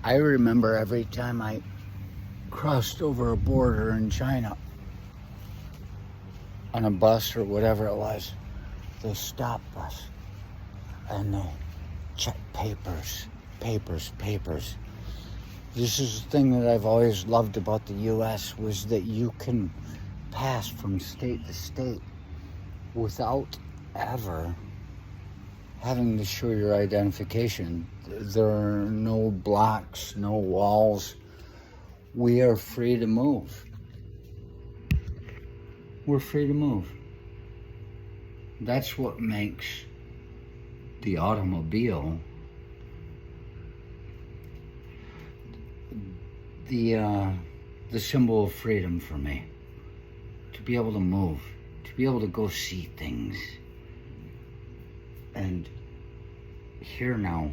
I remember every time I crossed over a border in China on a bus or whatever it was, they stopped us and they checked papers. This is the thing that I've always loved about the U.S. was that you can pass from state to state without ever having to show your identification. There are no blocks, no walls. We are free to move. We're free to move. That's what makes the automobile the symbol of freedom for me. To be able to move, to be able to go see things. And here now,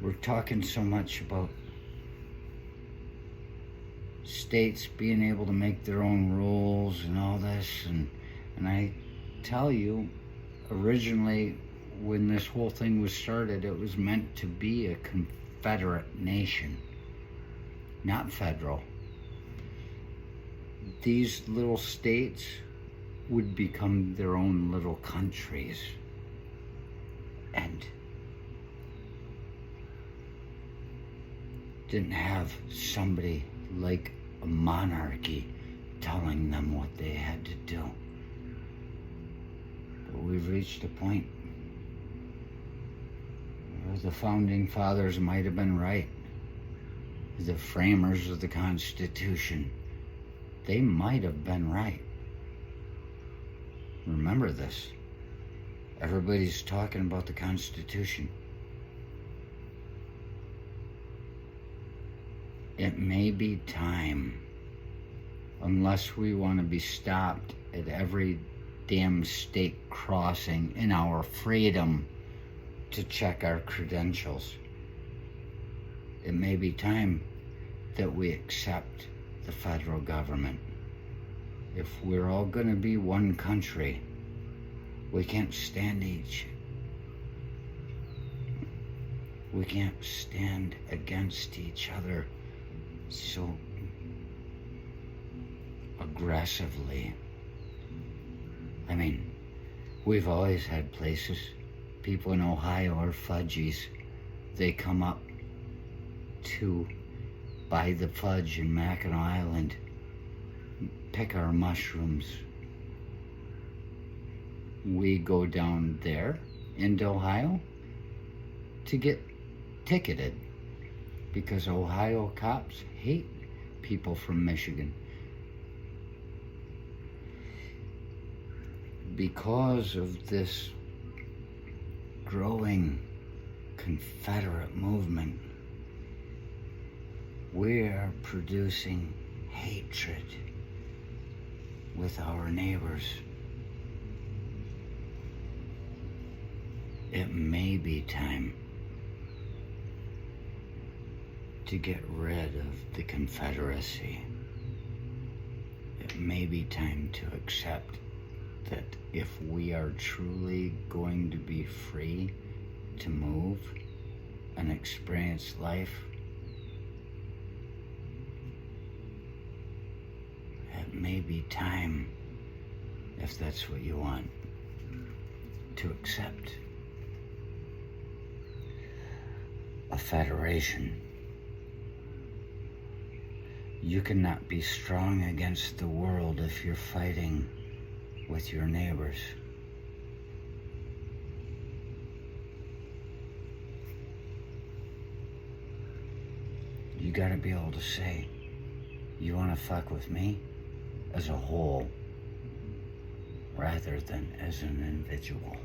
we're talking so much about states being able to make their own rules and all this, and I tell you, originally when this whole thing was started, it was meant to be a confederate nation, not federal. These little states would become their own little countries, and didn't have somebody like a monarchy telling them what they had to do. But we've reached a point where the founding fathers might have been right. The framers of the Constitution, they might have been right. Remember this. Everybody's talking about the Constitution. It may be time, unless we want to be stopped at every damn state crossing in our freedom to check our credentials. It may be time that we accept the federal government. If we're all going to be one country, we can't stand each. We can't stand against each other so aggressively. I mean, we've always had places. People in Ohio are fudgies. They come up to buy the fudge in Mackinac Island, pick our mushrooms. We go down there into Ohio to get ticketed because Ohio cops hate people from Michigan. Because of this growing Confederate movement, we are producing hatred with our neighbors. It may be time to get rid of the Confederacy. It may be time to accept that if we are truly going to be free to move and experience life, it may be time, if that's what you want, to accept a federation. You cannot be strong against the world if you're fighting with your neighbors. You gotta be able to say, you wanna fuck with me as a whole rather than as an individual.